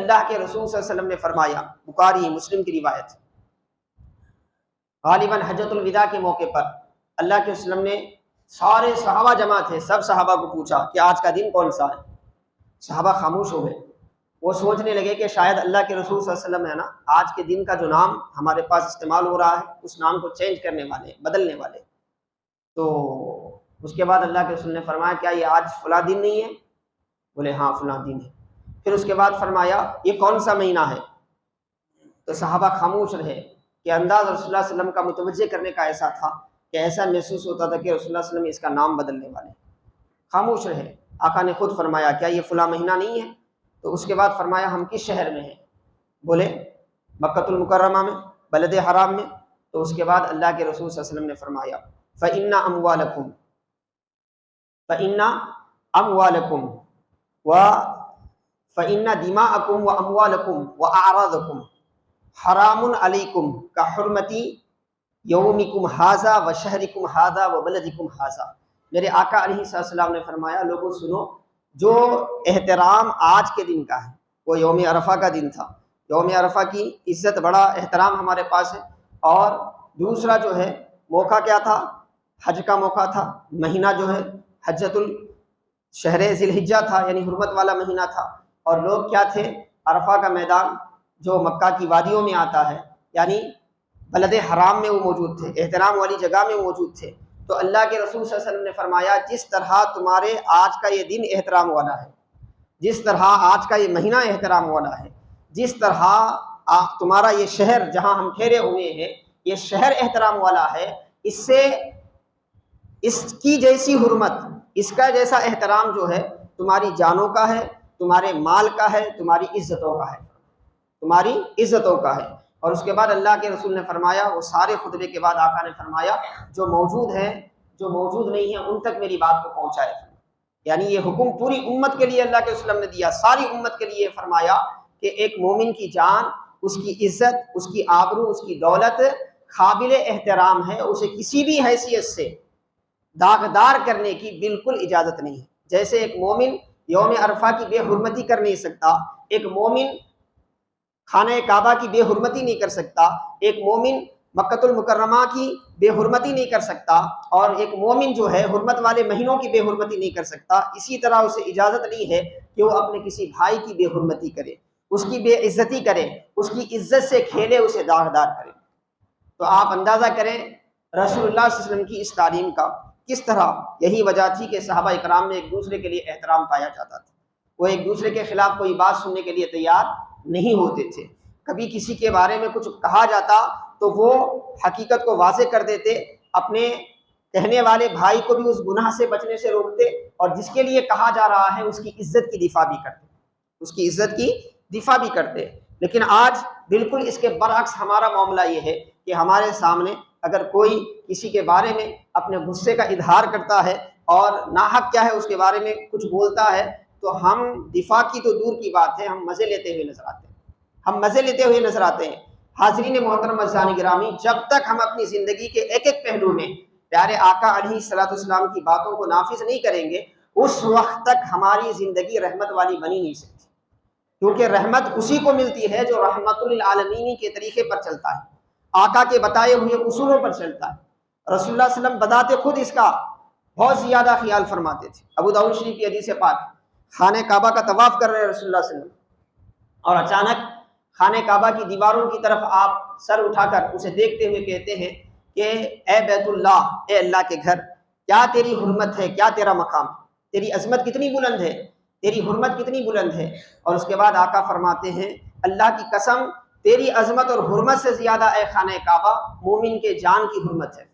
اللہ کے رسول صلی اللہ علیہ وسلم نے فرمایا، بخاری مسلم کی روایت، غالباً حجۃ الوداع کے موقع پر اللہ کے وسلم نے سارے صحابہ جمع تھے، سب صحابہ کو پوچھا کہ آج کا دن کون سا ہے؟ صحابہ خاموش ہو گئے، وہ سوچنے لگے کہ شاید اللہ کے رسول صلی اللہ علیہ وسلم ہے نا، آج کے دن کا جو نام ہمارے پاس استعمال ہو رہا ہے اس نام کو چینج کرنے والے، بدلنے والے۔ تو اس کے بعد اللہ کے رسول نے فرمایا کیا یہ آج فلاں دن نہیں ہے؟ بولے ہاں فلاں دن ہے۔ پھر اس کے بعد فرمایا یہ کون سا مہینہ ہے؟ تو صحابہ خاموش رہے کہ انداز رسول اللہ صلی اللہ علیہ وسلم کا متوجہ کرنے کا ایسا تھا کہ ایسا محسوس ہوتا تھا کہ رسول اللہ صلی اللہ علیہ وسلم اس کا نام بدلنے والے، خاموش رہے۔ آقا نے خود فرمایا کیا یہ فلاں مہینہ نہیں ہے؟ تو اس کے بعد فرمایا ہم کس شہر میں ہیں؟ بولے مکۃ المکرمہ میں، بلد حرام میں۔ تو اس کے بعد اللہ کے رسول صلی اللہ علیہ وسلم نے فرمایا فَإِنَّ أَمْوَالَكُمْ فَإِنَّ دِمَاءَكُمْ وَأَمْوَالَكُمْ وَأَعْرَاضَكُمْ حرام علیکم کحرمتی یومکم ھذا وشہرکم ھذا وبلدکم ھذا۔ میرے آقا علیہ السلام نے فرمایا لوگوں سنو، جو احترام آج کے دن کا ہے وہ یوم عرفہ کا دن تھا، یوم عرفہ کی عزت بڑا احترام ہمارے پاس ہے، اور دوسرا جو ہے موقع کیا تھا؟ حج کا موقع تھا، مہینہ جو ہے حجۃ الشہر ذی الحجہ تھا، یعنی حرمت والا مہینہ تھا، اور لوگ کیا تھے؟ عرفہ کا میدان جو مکہ کی وادیوں میں آتا ہے، یعنی بلد حرام میں وہ موجود تھے، احترام والی جگہ میں وہ موجود تھے۔ تو اللہ کے رسول صلی اللہ علیہ وسلم نے فرمایا جس طرح تمہارے آج کا یہ دن احترام والا ہے، جس طرح آج کا یہ مہینہ احترام والا ہے، جس طرح تمہارا یہ شہر جہاں ہم ٹھہرے ہوئے ہیں یہ شہر احترام والا ہے، اس سے اس کی جیسی حرمت، اس کا جیسا احترام جو ہے تمہاری جانوں کا ہے، تمہارے مال کا ہے، تمہاری عزتوں کا ہے، تمہاری عزتوں کا ہے۔ اور اس کے بعد اللہ کے رسول نے فرمایا، وہ سارے خطبے کے بعد آقا نے فرمایا جو موجود ہیں جو موجود نہیں ہیں ان تک میری بات کو پہنچائے۔ یعنی یہ حکم پوری امت کے لیے اللہ کے رسول نے دیا، ساری امت کے لیے فرمایا کہ ایک مومن کی جان، اس کی عزت، اس کی آبرو، اس کی دولت قابل احترام ہے، اسے کسی بھی حیثیت سے داغدار کرنے کی بالکل اجازت نہیں ہے۔ جیسے ایک مومن یوم عرفہ کی بے حرمتی کر نہیں سکتا، ایک مومن خانہ کعبہ کی بے حرمتی نہیں کر سکتا، ایک مومن مکۃ المکرمہ کی بے حرمتی نہیں کر سکتا، اور ایک مومن جو ہے حرمت والے مہینوں کی بے حرمتی نہیں کر سکتا، اسی طرح اسے اجازت نہیں ہے کہ وہ اپنے کسی بھائی کی بے حرمتی کرے، اس کی بے عزتی کرے، اس کی عزت سے کھیلے، اسے داغدار کرے۔ تو آپ اندازہ کریں رسول اللہ صلی اللہ علیہ وسلم کی اس تعلیم کا کس طرح، یہی وجہ تھی کہ صحابہ اکرام میں ایک دوسرے کے لیے احترام پایا جاتا تھا، وہ ایک دوسرے کے خلاف کوئی بات سننے کے لیے تیار نہیں ہوتے تھے۔ کبھی کسی کے بارے میں کچھ کہا جاتا تو وہ حقیقت کو واضح کر دیتے، اپنے کہنے والے بھائی کو بھی اس گناہ سے بچنے سے روکتے، اور جس کے لیے کہا جا رہا ہے اس کی عزت کی دفاع بھی کرتے، اس کی عزت کی دفاع بھی کرتے۔ لیکن آج بالکل اس کے برعکس ہمارا معاملہ یہ ہے کہ ہمارے سامنے اگر کوئی کسی کے بارے میں اپنے غصے کا اظہار کرتا ہے اور ناحق کیا ہے اس کے بارے میں کچھ بولتا ہے تو ہم دفاع کی تو دور کی بات ہے، ہم مزے لیتے ہوئے نظر آتے ہیں، ہم مزے لیتے ہوئے نظر آتے ہیں۔ حاضرین محترم عزیزان گرامی، جب تک ہم اپنی زندگی کے ایک ایک پہلو میں پیارے آقا علیہ الصلوۃ والسلام کی باتوں کو نافذ نہیں کریں گے، اس وقت تک ہماری زندگی رحمت والی بنی نہیں سکتی، کیونکہ رحمت اسی کو ملتی ہے جو رحمت للعالمین کے طریقے پر چلتا ہے، آقا کے بتائے ہوئے اصولوں پر چلتا ہے۔ رسول اللہ صلی اللہ علیہ وسلم بذات خود اس کا بہت زیادہ خیال فرماتے تھے۔ ابو داؤد شریف کی حدیث پاک، خانہ کعبہ کا طواف کر رہے ہیں رسول اللہ صلی اللہ علیہ وسلم، اور اچانک خانہ کعبہ کی دیواروں کی طرف آپ سر اٹھا کر اسے دیکھتے ہوئے کہتے ہیں کہ اے بیت اللہ، اے اللہ کے گھر، کیا تیری حرمت ہے، کیا تیرا مقام ہے، تیری عظمت کتنی بلند ہے، تیری حرمت کتنی بلند ہے۔ اور اس کے بعد آقا فرماتے ہیں اللہ کی قسم تیری عظمت اور حرمت سے زیادہ اے خانہ کعبہ مومن کے جان کی حرمت ہے۔